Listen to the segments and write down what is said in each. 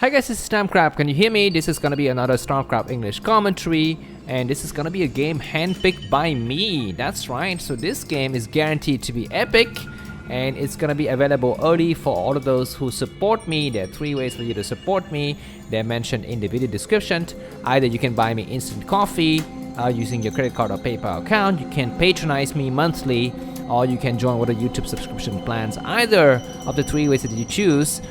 Hi guys, this is Starcraft. Can you hear me? This is gonna be another Starcraft English commentary, and this is gonna be a game handpicked by me. That's right. So this game is guaranteed to be epic, and it's gonna be available early for all of those who support me. There are 3 ways for you to support me. They're mentioned in the video description. Either you can buy me instant coffee using your credit card or PayPal account. You can patronize me monthly, or you can join one of the YouTube subscription plans. Either of the 3 ways that you choose,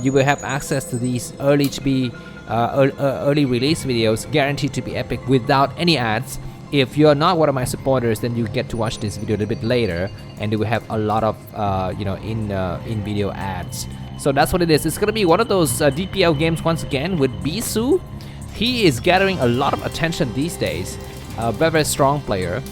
you will have access to these early release videos, guaranteed to be epic without any ads. If you're not one of my supporters, then you get to watch this video a little bit later, and they will have a lot of in video ads. So that's what it is. It's gonna be one of those DPL games once again with Bisu. He is gathering a lot of attention these days. Very strong player.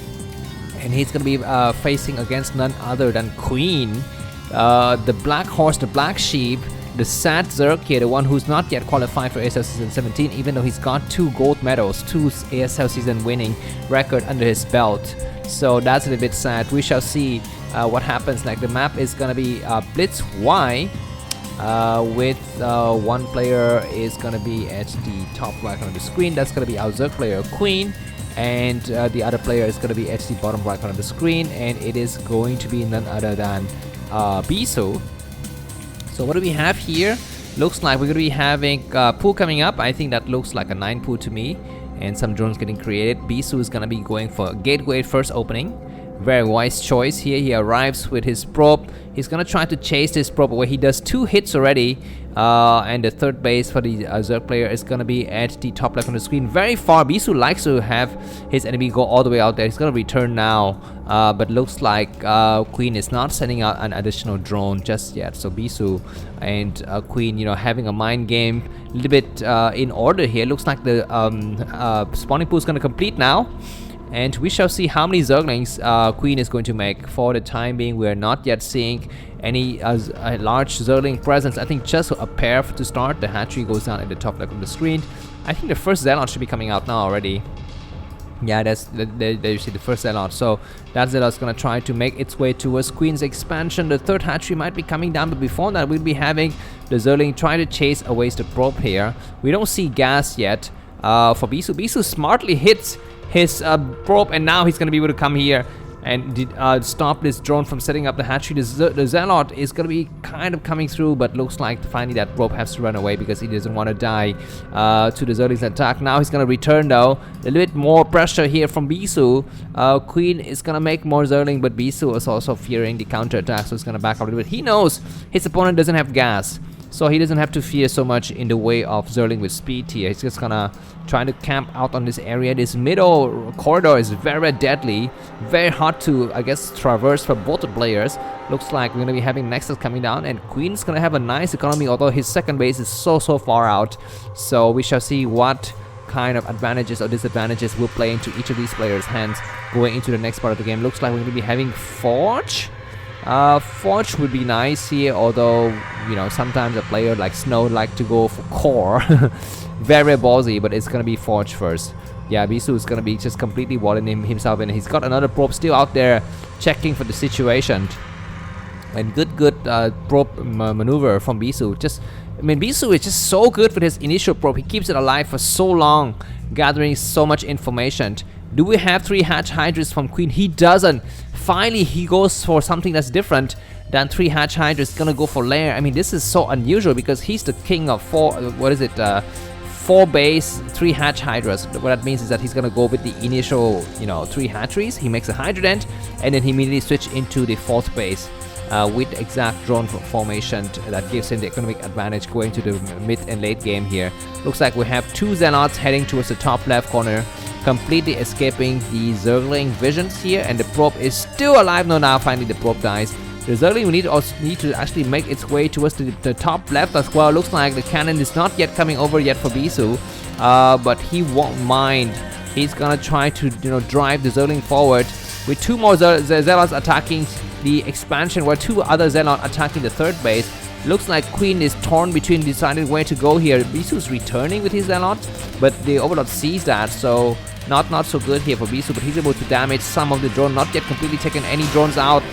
And he's going to be facing against none other than Queen, the black horse, the black sheep, the sad Zerk here, the one who's not yet qualified for ASL Season 17, even though he's got 2 gold medals, 2 ASL Season winning record under his belt. So that's a little bit sad. We shall see what happens. Like, the map is going to be Blitz Y, with one player is going to be at the top right on the screen. That's going to be our Zerk player, Queen. And the other player is going to be at the bottom right corner of the screen, and it is going to be none other than Bisu. So what do we have here? Looks like we're going to be having pool coming up. I think that looks like a 9 pool to me, and some drones getting created. Bisu is going to be going for a gateway first opening. Very wise choice here. He arrives with his probe. He's gonna try to chase this probe away. He does 2 hits already, and the third base for the Zerk player is gonna be at the top left on the screen, very far. Bisu likes to have his enemy go all the way out there. He's gonna return now, but looks like Queen is not sending out an additional drone just yet. So Bisu and Queen, having a mind game, a little bit in order here. Looks like the spawning pool is gonna complete now. And we shall see how many Zerglings Queen is going to make. For the time being, we are not yet seeing any large Zergling presence. I think just a pair to start. The hatchery goes down at the top left of the screen. I think the first Zealot should be coming out now already. Yeah, there you see the first Zealot. So that Zealot's gonna try to make its way towards Queen's expansion. The third hatchery might be coming down, but before that, we'll be having the Zergling try to chase away the probe here. We don't see gas yet for Bisu. Bisu smartly hits his probe, and now he's going to be able to come here and stop this drone from setting up the hatchery. The Zealot is going to be kind of coming through, but looks like finally that probe has to run away because he doesn't want to die to the Zergling's attack. Now he's going to return though. A little bit more pressure here from Bisu. Queen is going to make more Zergling, but Bisu is also fearing the counter attack, so he's going to back up a little bit. He knows his opponent doesn't have gas, so he doesn't have to fear so much in the way of Zergling with speed here. He's just gonna try to camp out on this area. This middle corridor is very deadly, very hard to, I guess, traverse for both the players. Looks like we're gonna be having Nexus coming down, and Queen's gonna have a nice economy, although his second base is so far out. So we shall see what kind of advantages or disadvantages will play into each of these players' hands going into the next part of the game. Looks like we're gonna be having Forge. Forge would be nice here, although sometimes a player like Snow like to go for core. Very ballsy, but it's gonna be Forge first. Yeah, Bisu is gonna be just completely walling himself in. He's got another probe still out there checking for the situation, and good probe maneuver from Bisu. Bisu is just so good with his initial probe. He keeps it alive for so long, gathering so much information. Do we have 3 hatch hydras from Queen? He doesn't. Finally, he goes for something that's different than 3 hatch hydras. Gonna go for lair. This is so unusual because he's the king of 4 base, 3 hatch hydras. What that means is that he's gonna go with the initial, 3 hatcheries. He makes a hydrant, and then he immediately switch into the 4th base with exact drone formation that gives him the economic advantage going to the mid and late game here. Looks like we have 2 Zealots heading towards the top left corner, completely escaping the Zergling visions here, and the probe is still alive. No, now finally the probe dies. The Zergling will need to actually make its way towards the top left as well. Looks like the cannon is not yet coming over yet for Bisu, but he won't mind. He's gonna try to drive the Zergling forward with 2 more Zealots attacking the expansion, while 2 other Zealots attacking the 3rd base. Looks like Queen is torn between deciding where to go here. Bisu's returning with his Zealot, but the Overlord sees that, so not so good here for Bisu, but he's able to damage some of the drone, not yet completely taken any drones out.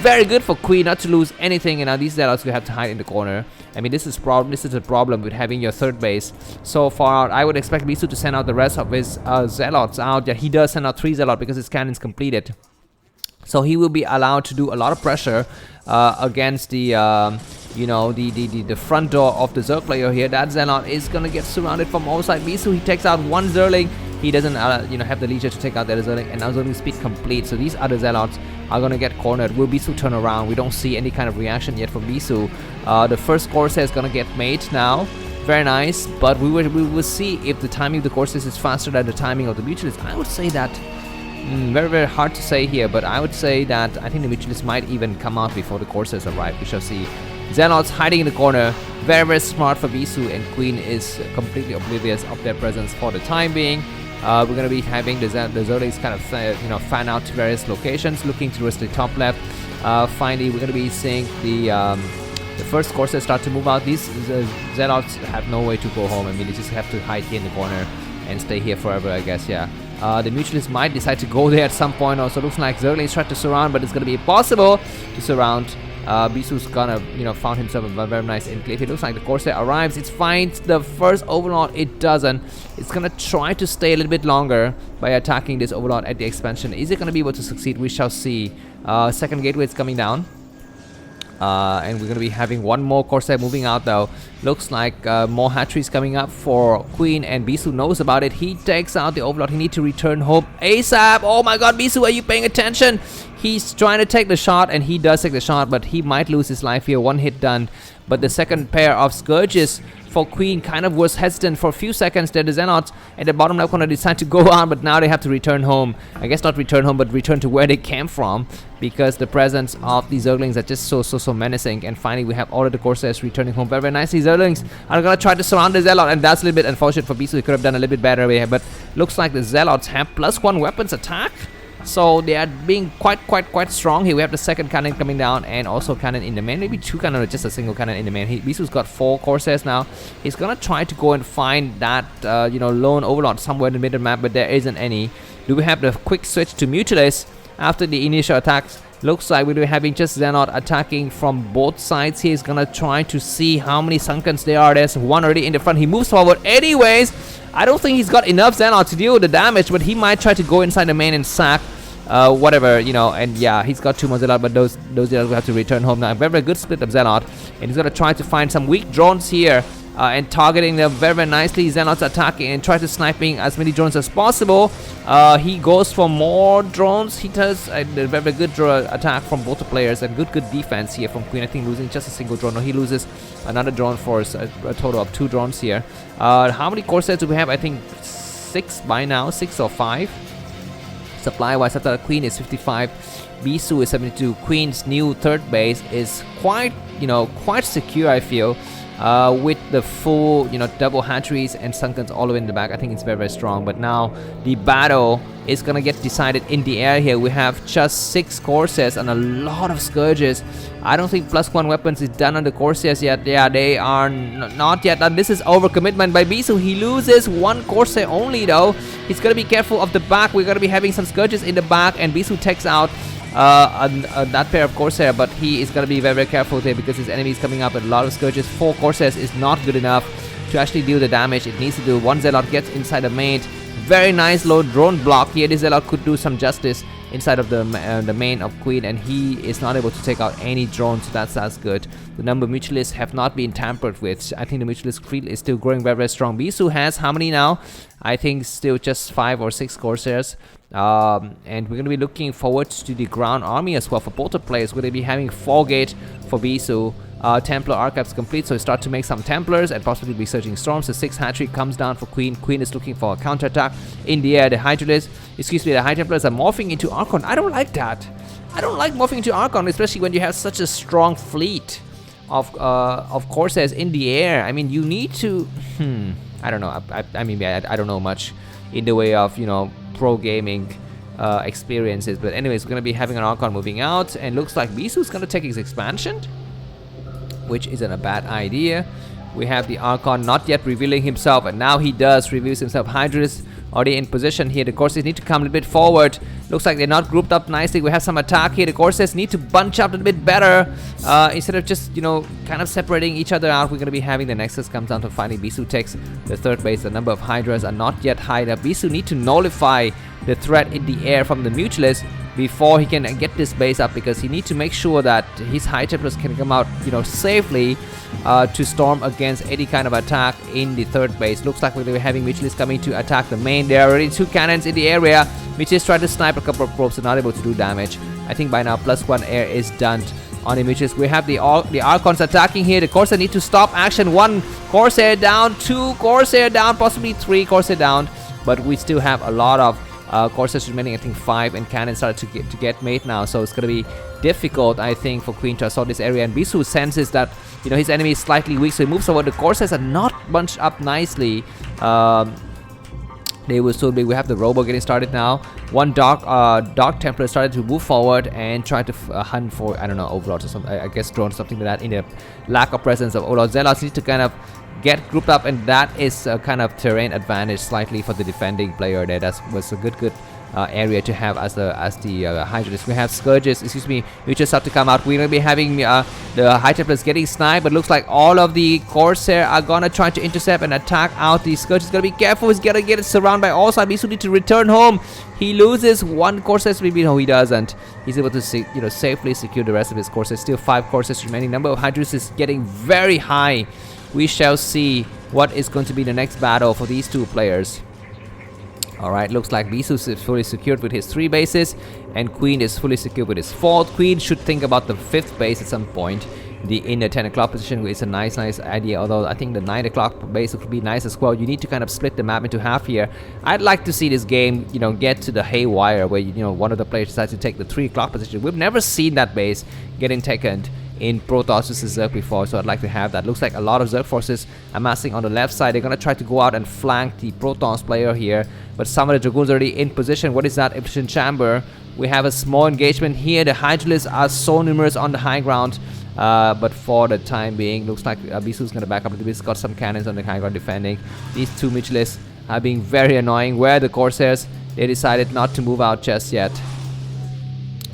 very good for Queen not to lose anything, and now these Zealots will have to hide in the corner. I mean, this is a problem with having your third base so far out. I would expect Bisu to send out the rest of his Zealots out. Yeah, he does send out 3 Zealots because his cannon's completed. So he will be allowed to do a lot of pressure against the the front door of the Zerg player here. That Zealot is gonna get surrounded from all sides. Bisu, he takes out 1 Zerling. He doesn't have the leisure to take out that Zerling, and now Zerling speed complete. So these other Zealots are gonna get cornered. Will Bisu turn around? We don't see any kind of reaction yet from Bisu. The first Corsair is gonna get made now. Very nice, but we will see if the timing of the Corsairs is faster than the timing of the Mutualists. I would say that very, very hard to say here, but I would say that I think the Mutualists might even come out before the Corsairs arrive. We shall see. Zealots hiding in the corner. Very, very smart for Bisu, and Queen is completely oblivious of their presence for the time being. We're going to be having the Zerlings kind of fan out to various locations, looking towards the top left. Finally, we're going to be seeing the first Corsairs start to move out. These Zealots have no way to go home. I mean, they just have to hide here in the corner and stay here forever, I guess. Yeah. The Mutualists might decide to go there at some point. Also, looks like Zerlings tried to surround, but it's going to be impossible to surround. Bisu's gonna, found himself a very nice enclave. It looks like the Corsair arrives. It finds the first Overlord. It doesn't. It's gonna try to stay a little bit longer by attacking this Overlord at the expansion. Is it gonna be able to succeed? We shall see. Second gateway is coming down. And we're gonna be having 1 more Corsair moving out though. Looks like more hatcheries coming up for Queen, and Bisu knows about it. He takes out the Overlord. He needs to return home ASAP. Oh my god, Bisu, are you paying attention? He's trying to take the shot, and he does take the shot, but he might lose his life here. 1 hit done. But the second pair of Scourges for Queen kind of was hesitant for a few seconds there. The Zealots at the bottom left corner decide to go on, but now they have to return home. I guess not return home, but return to where they came from, because the presence of the Zerglings are just so menacing. And finally, we have all of the Corsairs returning home very nicely. Zerglings are gonna try to surround the Zealot, and that's a little bit unfortunate for Bisu. He could have done a little bit better here, but looks like the Zealots have +1 weapons attack. So they are being quite strong here. We have the second cannon coming down, and also cannon in the main. Maybe 2 cannon or just a single cannon in the main. Bisu's got 4 Corsairs now. He's gonna try to go and find that lone Overlord somewhere in the middle map, but there isn't any. Do we have the quick switch to Mutualists after the initial attacks? Looks like we'll be having just Xenot attacking from both sides. He's gonna try to see how many Sunkens there are. There's 1 already in the front. He moves forward anyways. I don't think he's got enough Xenot to deal with the damage, but he might try to go inside the main and sack whatever, and yeah, he's got 2 more Zealot, but those Zealots will have to return home now. Very good split of Zealot, and he's gonna try to find some weak drones here and targeting them very nicely. Zealots attacking and try to sniping as many drones as possible. He goes for more drones. He does a very good attack from both the players, and good defense here from Queen. I think losing just a single drone. No, he loses another drone for a total of 2 drones here. How many Corsairs do we have? I think 6 by now, 6 or 5. Supply wise, after Queen is 55, Bisu is 72. Queen's new third base is quite secure, I feel, with the full double hatcheries and Sunkens all the way in the back. I think it's very strong. But now the battle is gonna get decided in the air here. We have just 6 Corsairs and a lot of Scourges. I don't think +1 weapons is done on the Corsairs yet. Yeah, they are not yet done. This is overcommitment by Bisu. He loses 1 Corsair only though. He's gonna be careful of the back. We're gonna be having some Scourges in the back, and Bisu takes out that pair of Corsair, but he is gonna be very careful there because his enemy is coming up with a lot of Scourges. 4 Corsairs is not good enough to actually deal the damage it needs to do. 1 Zealot gets inside the main. Very nice low drone block here. This Zealot could do some justice inside of the main of Queen, and he is not able to take out any drones, so that's good. The number of Mutualists have not been tampered with. I think the Mutualist fleet is still growing very strong. Bisu has how many now? I think still just 5 or 6 Corsairs. And we're going to be looking forward to the ground army as well for both the players. We're going to be having 4 gate for Bisu. Templar archives complete, so we start to make some Templars and possibly researching storms. The 6 hatchery comes down for Queen. Queen is looking for a counterattack in the air. The High Templars are morphing into Archon. I don't like that. I don't like morphing into Archon, especially when you have such a strong fleet of Corsairs in the air. I mean, you need to. I don't know. I mean, I don't know much in the way of pro gaming experiences. But anyways, we're gonna be having an Archon moving out, and looks like Bisu's gonna take his expansion, which isn't a bad idea. We have the Archon not yet revealing himself, and now he does reveals himself. Hydralis already in position here. The Corsairs need to come a little bit forward. Looks like they're not grouped up nicely. We have some attack here. The Corsairs need to bunch up a little bit better instead of just, you know, kind of separating each other out. We're going to be having the Nexus comes down to finding Bisu takes the third base. The number of Hydras are not yet high enough. Bisu need to nullify the threat in the air from the Mutualist before he can get this base up, because he needs to make sure that his High Templars can come out, you know, safely to storm against any kind of attack in the third base. Looks like we're going to be having Mutualists coming to attack the main. There are already 2 cannons in the area, which is trying to snipe a couple of probes and not able to do damage. I think by now +1 air is done on the Mutualists. We have the Archons attacking here. The Corsair need to stop action. 1 Corsair down, 2 Corsair down, possibly 3 Corsair down, but we still have a lot of Corsairs remaining. I think 5, and cannons started to get made now, so it's gonna be difficult, I think, for Queen to assault this area. And Bisu senses that, you know, his enemy is slightly weak, so he moves over. The Corsairs are not bunched up nicely. They will soon be. We have the Robo getting started now. 1 Dark Templar started to move forward and try to hunt for, I don't know, Overlords or something. I guess drones, something like that. In the lack of presence of Overlords, Zealots need to kind of get grouped up, and that is a kind of terrain advantage slightly for the defending player there. That was a good area to have as the Hydralis. We have Scourges, we just have to come out. We're going to be having the High Templars getting sniped, but looks like all of the Corsair are going to try to intercept and attack out. The Scourges got to be careful. He's going to get surrounded by all sides. Bisu need to return home. He loses 1 Corsair, maybe. No, he doesn't. He's able to safely secure the rest of his Corsairs. Still 5 Corsairs remaining. Number of Hydralis is getting very high. We shall see what is going to be the next battle for these 2 players. Alright, looks like Bisu is fully secured with his 3 bases, and Queen is fully secured with his 4th. Queen should think about the 5th base at some point. In the 10 o'clock position is a nice idea, although I think the 9 o'clock base would be nice as well. You need to kind of split the map into half here. I'd like to see this game, you know, get to the haywire where, you know, one of the players decides to take the 3 o'clock position. We've never seen that base getting taken in Protoss vs Zerg before, so I'd like to have that. Looks like a lot of Zerg forces amassing on the left side. They're gonna try to go out and flank the Protoss player here, but some of the Dragoons already in position. What is that? Efficient Chamber. We have a small engagement here. The Hydralists are so numerous on the high ground, but for the time being, looks like Bisu's gonna back up a little bit. He's got some cannons on the high ground defending. These 2 Mutualists are being very annoying. Where the Corsairs, they decided not to move out just yet.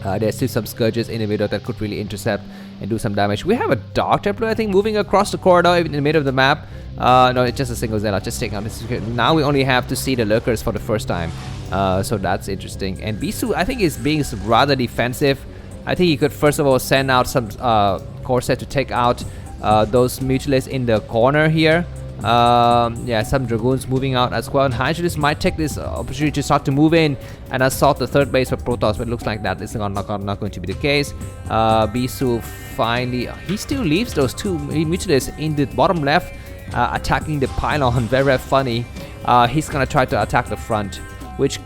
There's still some Scourges in the middle that could really intercept and do some damage. We have a Dark Templar, I think, moving across the corridor in the middle of the map. No, it's just a single Zealot, just taking out this. Now we only have to see the Lurkers for the first time, so that's interesting. And Bisu, I think, is being rather defensive. I think he could first of all send out some Corsair to take out those Mutualists in the corner here. Yeah, some Dragoons moving out as well, and Hydralis might take this opportunity to start to move in and assault the 3rd base for Protoss, but it looks like that is not going to be the case. Bisu finally, he still leaves those 2 Mutualists in the bottom left, attacking the pylon. Very funny. He's gonna try to attack the front, which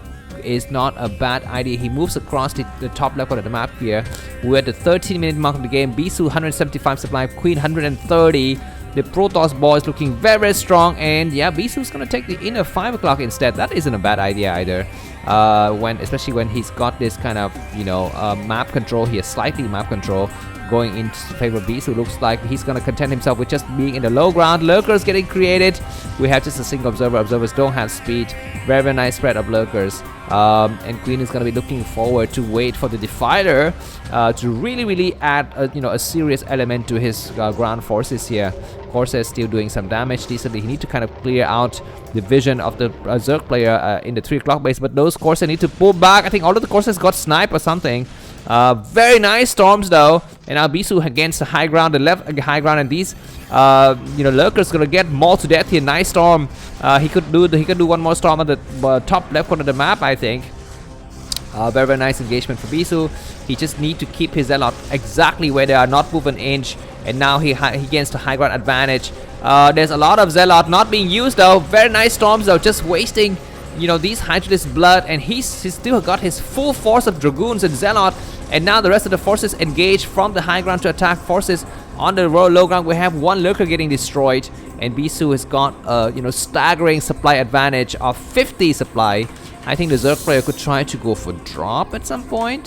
is not a bad idea. He moves across the top left of the map here. We're at the 13-minute mark of the game. Bisu 175 supply, Queen 130. The Protoss ball is looking very strong, and yeah, Bisu's gonna take the inner 5 o'clock instead. That isn't a bad idea either. Especially when he's got this kind of, you know, map control here, slightly map control going in favor of Bisu. Looks like he's gonna content himself with just being in the low ground. Lurkers getting created. We have just a single observer. Observers don't have speed. Very nice spread of Lurkers. And Queen is gonna be looking forward to wait for the Defiler to really add a serious element to his ground forces here. Corsair is still doing some damage decently. He need to kind of clear out the vision of the Zerg player in the 3 o'clock base, but those Corsair need to pull back. I think all of the Corsairs got sniped or something. Very nice storms though, and now Bisu against the high ground, the left high ground, and these Lurkers gonna get mauled to death here. Nice storm. He could do one more storm on the top left corner of the map, I think. Very nice engagement for Bisu. He just need to keep his Zealot exactly where they are, not move an inch, and now he gains the high ground advantage. There's a lot of Zealot not being used though. Very nice storms though, just wasting, you know, these Hydralis blood, and he's still got his full force of Dragoons and Zealot, and now the rest of the forces engage from the high ground to attack forces on the low ground. We have 1 Lurker getting destroyed, and Bisu has got staggering supply advantage of 50 supply. I think the Zerg player could try to go for drop at some point,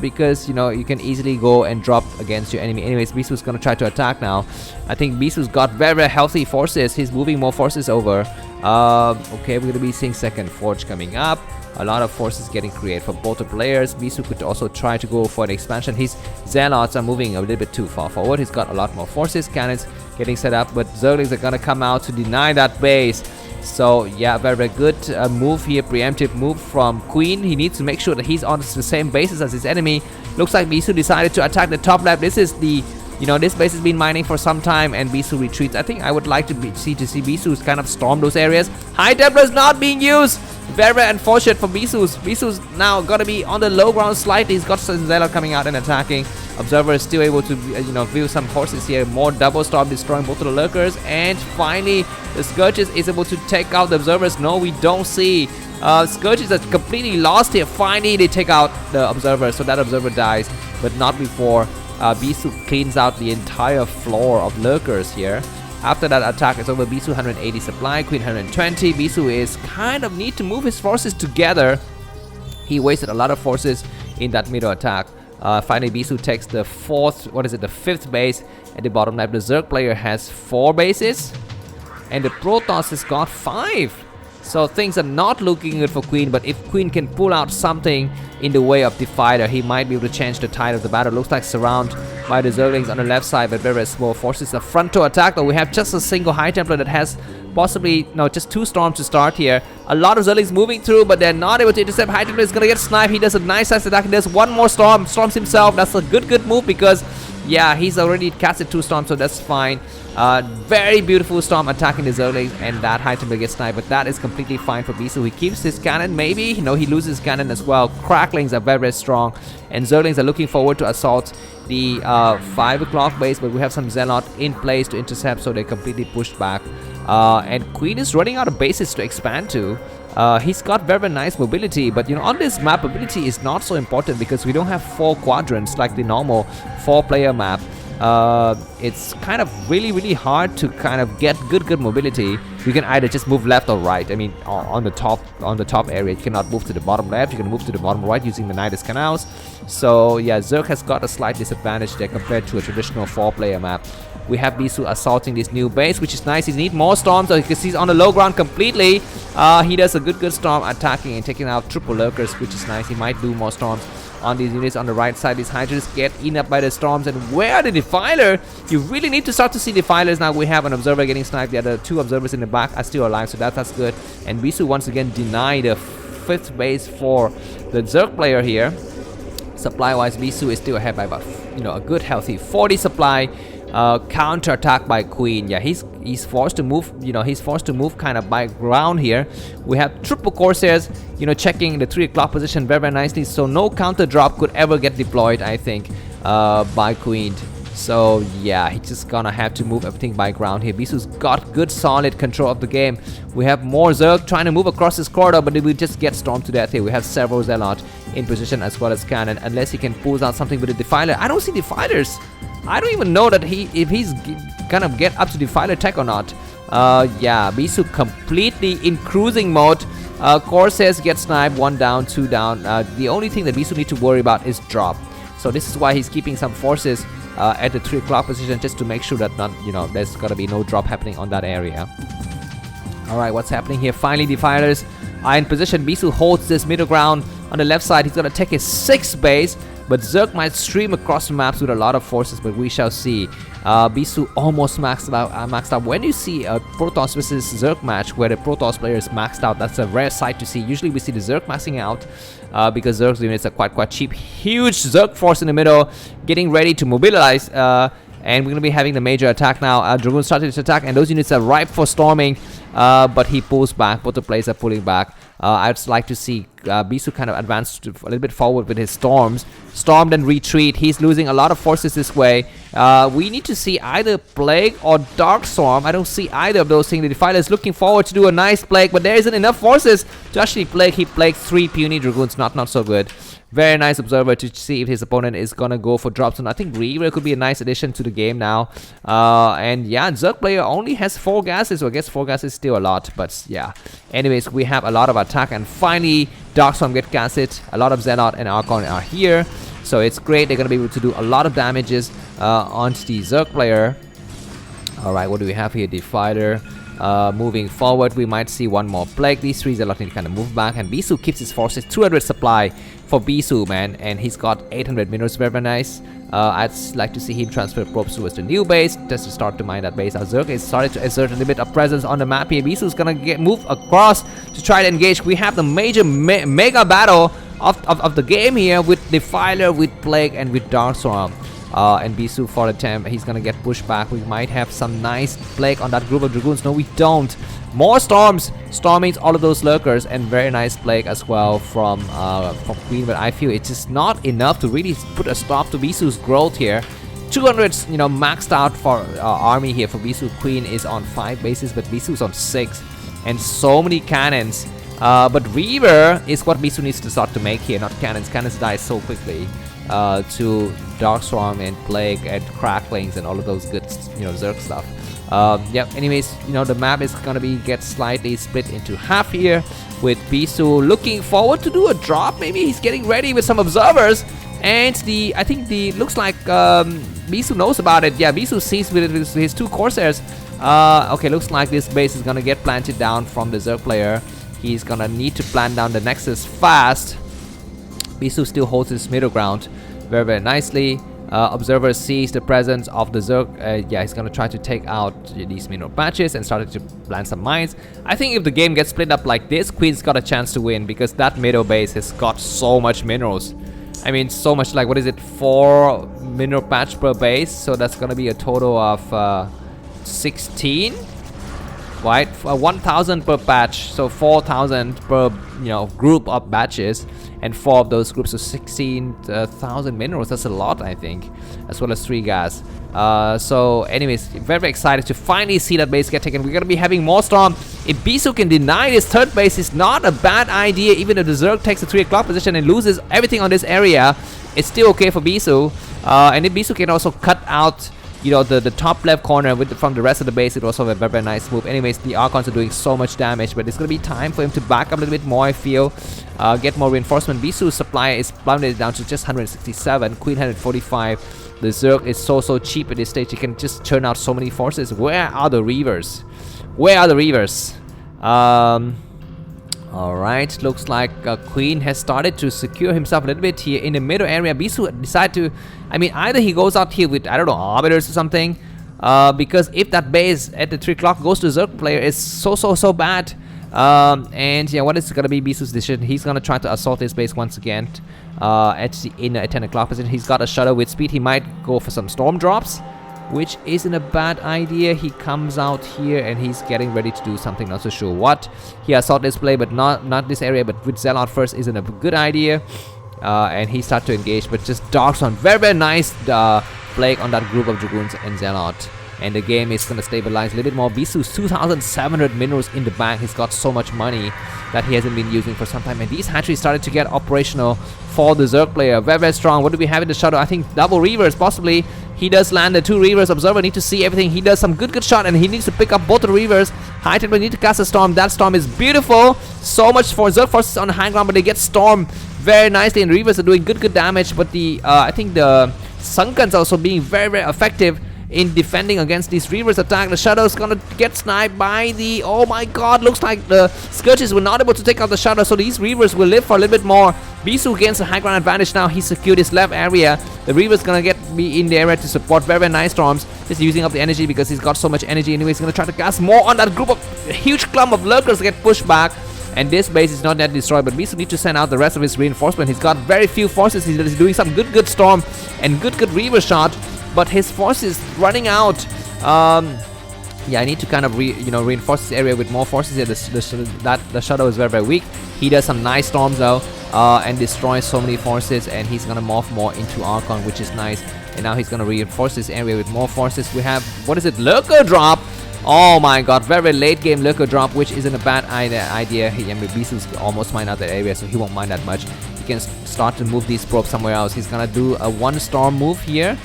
because you know you can easily go and drop against your enemy. Anyways, Bisu's gonna try to attack now. I think Bisu's got very healthy forces. He's moving more forces over. Okay, we're gonna be seeing second forge coming up. A lot of forces getting created for both the players. Bisu could also try to go for an expansion. His zealots are moving a little bit too far forward. He's got a lot more forces. Cannons getting set up, but Zerglings are gonna come out to deny that base. So yeah, very good move here, preemptive move from Queen. He needs to make sure that he's on the same basis as his enemy. Looks like Bisu decided to attack the top left. This is the, you know, this base has been mining for some time and Bisu retreats. I think I would like to see Bisu's kind of storm those areas. High Templar is not being used. Very unfortunate for Bisu's. Bisu's now gonna be on the low ground slightly. He's got Zelle coming out and attacking. Observer is still able to, you know, view some forces here. More double storm destroying both of the lurkers, and finally the Scourges is able to take out the observers. No, we don't see. Scourges are completely lost here. Finally, they take out the observer, so that observer dies, but not before Bisu cleans out the entire floor of lurkers here. After that attack is over, Bisu 180 supply, Queen 120. Bisu is kind of need to move his forces together. He wasted a lot of forces in that middle attack. Finally, Bisu takes the fifth base at the bottom left. The Zerg player has 4 bases, and the Protoss has got 5. So things are not looking good for Queen, but if Queen can pull out something in the way of Defiler, he might be able to change the tide of the battle. Looks like surround by the Zerglings on the left side, but very small forces. The frontal attack, though, we have just a single High Templar that has possibly, no, just 2 storms to start here. A lot of Zerglings moving through, but they're not able to intercept. High Templar is going to get sniped. He does a nice attack. He does one more storm, storms himself. That's a good move because, yeah, he's already casted 2 storms, so that's fine. Very beautiful storm attacking the Zerglings, and that High Templar gets sniped, but that is completely fine for Bisu. He keeps his cannon, maybe. No, he loses cannon as well. Cracklings are very strong, and Zerglings are looking forward to assault the 5 o'clock base, but we have some Zealot in place to intercept, so they completely pushed back. And Queen is running out of bases to expand to. He's got very nice mobility, but you know, on this map, mobility is not so important because we don't have 4 quadrants like the normal 4-player map. It's kind of really hard to kind of get good mobility. You can either just move left or right. I mean, on the top area, you cannot move to the bottom left. You can move to the bottom right using the Nidus canals. So yeah, Zerg has got a slight disadvantage there compared to a traditional 4-player map. We have Bisu assaulting this new base, which is nice. He needs more storms, so you can see he's on the low ground completely. He does a good storm attacking and taking out triple lurkers, which is nice. He might do more storms on these units on the right side. These Hydras get eaten up by the storms. And where are the Defiler? You really need to start to see Defilers now. We have an observer getting sniped. The other 2 observers in the back are still alive, so that's good. And Bisu once again denied the 5th base for the Zerg player here. Supply-wise, Bisu is still ahead by about, you know, a good healthy 40 supply. Counter attack by Queen. Yeah, he's forced to move. You know, he's forced to move kind of by ground here. We have triple Corsairs, you know, checking the 3 o'clock position very nicely. So no counter drop could ever get deployed, I think, by Queen. So yeah, he's just gonna have to move everything by ground here. Bisu's got good solid control of the game. We have more Zerg trying to move across this corridor, but they will just get stormed to death here. We have several Zealot in position as well as cannon, unless he can pull out something with a Defiler. I don't see Defilers. I don't even know that if he's gonna get up to Defiler tech or not. Yeah, Bisu completely in cruising mode. Corsairs get sniped, 1 down, 2 down. The only thing that Bisu need to worry about is drop. So this is why he's keeping some forces at the 3 o'clock position, just to make sure that not, you know, there's gonna be no drop happening on that area. Alright, what's happening here? Finally, Defilers are in position. Bisu holds this middle ground on the left side. He's gonna take his 6th base, but Zerg might stream across the maps with a lot of forces, but we shall see. Bisu almost maxed out. When you see a Protoss versus Zerg match where the Protoss player is maxed out, that's a rare sight to see. Usually we see the Zerg maxing out because Zerg's units are quite cheap. Huge Zerg force in the middle, getting ready to mobilize. And we're going to be having the major attack now. Dragoon started to attack, and those units are ripe for storming. But he pulls back. Both the players are pulling back. I'd like to see Bisu kind of advance a little bit forward with his storms. Storm then retreat. He's losing a lot of forces this way. We need to see either Plague or Dark Storm. I don't see either of those things. The Defiler is looking forward to do a nice Plague, but there isn't enough forces to actually Plague. He plagued 3 puny Dragoons. Not so good. Very nice observer to see if his opponent is gonna go for drops. And I think Reaver could be a nice addition to the game now. And yeah, Zerg player only has 4 gases, so I guess 4 gases is still a lot, but yeah. Anyways, we have a lot of attack, and finally Darkstorm get gassed. A lot of Zealot and Archon are here, so it's great. They're gonna be able to do a lot of damages onto the Zerg player. Alright, what do we have here? Defiler. Moving forward, we might see one more Plague. These 3 Zealot need to kind of move back, and Bisu keeps his forces. 200 supply for Bisu, man, and he's got 800 minerals. Very nice. I'd like to see him transfer probes towards the new base just to start to mine that base. Our Zerg is started to exert a little bit of presence on the map here. Bisu's gonna move across to try to engage. We have the major mega battle of the game here with Defiler, with Plague, and with Darkstorm. And Bisu for the attempt, he's gonna get pushed back. We might have some nice Plague on that group of Dragoons. No, we don't. More storms, storming all of those lurkers, and very nice Plague as well from Queen. But I feel it's just not enough to really put a stop to Bisu's growth here. 200, you know, maxed out for army here for Bisu. Queen is on 5 bases, but Bisu's on 6, and so many cannons. But Reaver is what Bisu needs to start to make here, not cannons. Cannons die so quickly to Darkstorm and Plague and Cracklings and all of those good, you know, Zerg stuff. Yep, anyways, you know, the map is gonna get slightly split into half here, with Bisu looking forward to do a drop. Maybe he's getting ready with some observers, and I think looks like Bisu knows about it. Yeah, Bisu sees with his 2 Corsairs. Okay, looks like this base is gonna get planted down from the Zerg player. He's gonna need to plant down the Nexus fast. Bisu still holds his middle ground very nicely. Observer sees the presence of the Zerg. Yeah, he's gonna try to take out these mineral patches and started to plant some mines. I think if the game gets split up like this, Queen's got a chance to win, because that middle base has got so much minerals. I mean, so much, like, what is it, 4 mineral patch per base, so that's gonna be a total of 16, right? 1,000 per patch, so 4,000 per, you know, group of batches, and 4 of those groups, so 16,000 minerals. That's a lot, I think, as well as 3 gas. So anyways, very excited to finally see that base get taken. We're gonna be having more storm. If Bisu can deny this 3rd base, it's not a bad idea. Even if the Zerg takes the 3 o'clock position and loses everything on this area, it's still okay for Bisu. And if Bisu can also cut out, you know, the top left corner from the rest of the base, it was also a very nice move. Anyways, the Archons are doing so much damage, but it's gonna be time for him to back up a little bit more, I feel. Get more reinforcement. Bisu's supply is plummeted down to just 167, Queen 145. The Zerg is so cheap at this stage. He can just churn out so many forces. Where are the Reavers? Where are the Reavers? Alright, looks like Queen has started to secure himself a little bit here in the middle area. Bisu decided to, I mean, either he goes out here with, I don't know, arbiters or something, because if that base at the 3 o'clock goes to Zerg player, it's so bad. And yeah, what is gonna be Bisu's decision? He's gonna try to assault this base once again at 10 o'clock position. He's got a shuttle with speed. He might go for some storm drops, which isn't a bad idea. He comes out here and he's getting ready to do something, not so sure what. He assault this play, but not this area, but with Zealot first isn't a good idea. And he starts to engage, but just Darkstorm. Very nice Plague on that group of Dragoons and Zealot. And the game is going to stabilize a little bit more. Bisu's 2,700 minerals in the bank. He's got so much money that he hasn't been using for some time. And these hatcheries started to get operational for the Zerg player. Very strong. What do we have in the shadow? I think double Reavers, possibly. He does land the 2 Reavers. Observer need to see everything. He does some good shot, and he needs to pick up both the Reavers. High Templar need to cast a Storm. That Storm is beautiful. So much for Zerg forces on the high ground, but they get Storm very nicely, and Reavers are doing good damage. But the I think the Sunkens also being very effective in defending against these Reavers attack. The Shadow is gonna get sniped by the, oh my god, looks like the Skirmishes were not able to take out the Shadow, so these Reavers will live for a little bit more. Bisu gains a high ground advantage now. He secured his left area. The Reaver's gonna be in the area to support very nice storms. Just using up the energy because he's got so much energy. Anyway, he's gonna try to cast more on that group of huge clump of lurkers to get pushed back. And this base is not yet destroyed, but Bisu needs to send out the rest of his reinforcement. He's got very few forces. He's doing some good storm and good Reaver shot, but his force is running out. Yeah, I need to kind of reinforce this area with more forces here. The Shadow is very weak. He does some nice storms though, and destroys so many forces, and he's gonna morph more into Archon, which is nice. And now he's gonna reinforce this area with more forces. We have, what is it, Lurker drop. Oh my god, very late game Lurker drop, which isn't a bad idea. Bisu's almost mined out that area, so he won't mind that much. He can start to move these probes somewhere else. He's gonna do a 1 storm move here.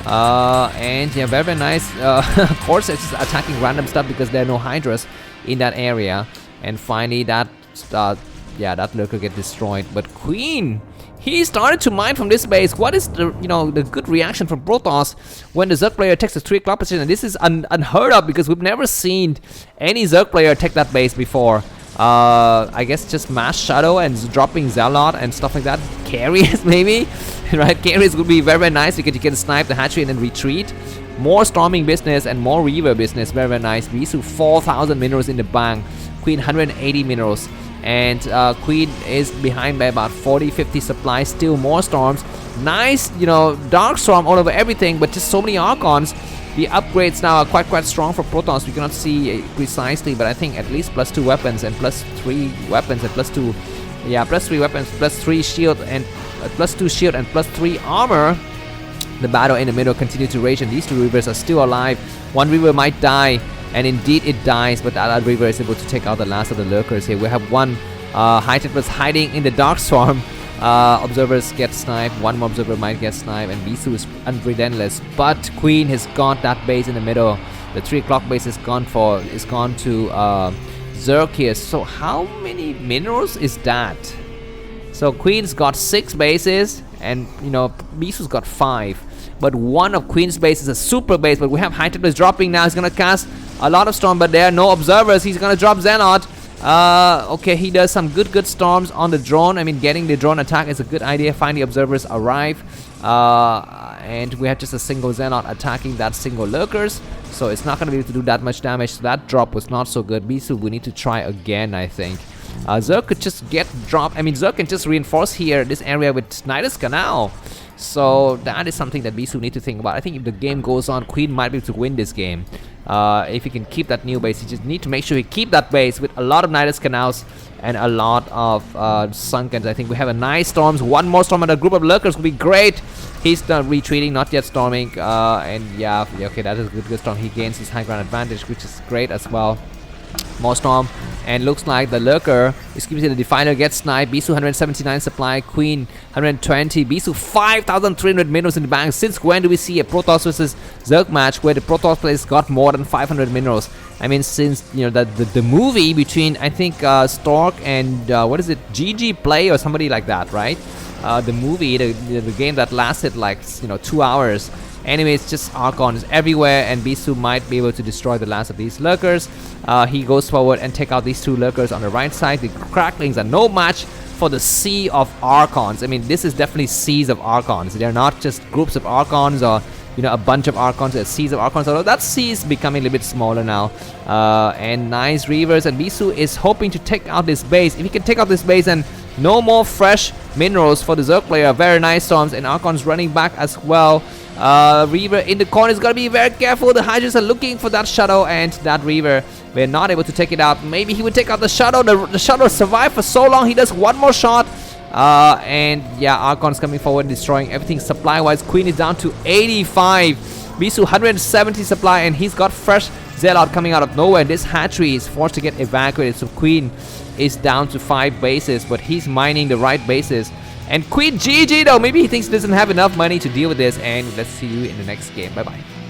And yeah, very nice. Of course, it's just attacking random stuff because there are no hydras in that area. And finally, that that lurker get destroyed. But Queen, he started to mine from this base. What is the the good reaction from Protoss when the Zerg player takes a 3 o'clock position? And this is unheard of because we've never seen any Zerg player take that base before. I guess just mass shadow and dropping Zealot and stuff like that. Carries maybe, right? Carries would be very nice because you can snipe the hatchery and then retreat. More storming business and more reaver business. Very nice. Bisu 4,000 minerals in the bank. Queen 180 minerals. And Queen is behind by about 40-50 supplies. Still more storms. Nice, dark storm all over everything, but just so many Archons. The upgrades now are quite strong for Protoss. We cannot see precisely, but I think at least +2 weapons and +3 weapons and +2, +3 weapons, +3 shield and +2 shield and +3 armor. The battle in the middle continues to rage, and these 2 reavers are still alive. 1 reaver might die, and indeed it dies, but the other reaver is able to take out the last of the lurkers here. We have 1 high tempest hiding in the dark storm. Observers get sniped. 1 more observer might get sniped, and Bisu is unrelentless. But Queen has got that base in the middle. The 3 o'clock base is gone to Zerg here. So how many minerals is that? So Queen's got 6 bases, and Bisu's got 5. But 1 of Queen's base is a super base. But we have High Tempest dropping now. He's gonna cast a lot of storm, but there are no observers. He's gonna drop Zealot. Okay, he does some good storms on the drone. I mean, getting the drone attack is a good idea. Finally, observers arrive, and we have just a single Zealot attacking that single lurkers, so it's not going to be able to do that much damage. So that drop was not so good. Bisu, we need to try again, I think. Zerg could just get dropped. I mean, Zerg can just reinforce here this area with Nidus Canal. So that is something that Bisu need to think about. I think if the game goes on, Queen might be able to win this game. If he can keep that new base, he just need to make sure he keep that base with a lot of Nidus Canals and a lot of Sunkens. I think we have a nice storms. 1 more storm and a group of lurkers would be great. He's done retreating, not yet storming. And yeah, okay, that is a good storm. He gains his high ground advantage, which is great as well. More storm, and looks like the lurker, excuse me, the definer gets sniped. Bisu 179 supply, Queen 120, Bisu 5,300 minerals in the bank. Since when do we see a Protoss versus Zerg match where the Protoss players got more than 500 minerals? I mean, since the movie between, I think, Stork and what is it, GG Play or somebody like that, right? The movie, the game that lasted like 2 hours. Anyway, it's just Archons everywhere, and Bisu might be able to destroy the last of these lurkers. He goes forward and take out these 2 lurkers on the right side. The cracklings are no match for the sea of Archons. I mean, this is definitely seas of Archons. They're not just groups of Archons or a bunch of Archons. They're seas of Archons. Although that sea is becoming a little bit smaller now. And nice reavers, and Bisu is hoping to take out this base. If he can take out this base, and no more fresh minerals for the Zerg player. Very nice storms, and Archons running back as well. Reaver in the corner is gonna be very careful. The Hydras are looking for that shadow, and that Reaver, we're not able to take it out. Maybe he would take out the shadow. The shadow survived for so long. He does 1 more shot, and yeah, Archon's coming forward and destroying everything supply wise. Queen is down to 85. Bisu 170 supply, and he's got fresh Zealot coming out of nowhere. This hatchery is forced to get evacuated, so Queen is down to 5 bases, but he's mining the right bases. And Queen GG though, maybe he thinks he doesn't have enough money to deal with this, and let's see you in the next game. Bye bye.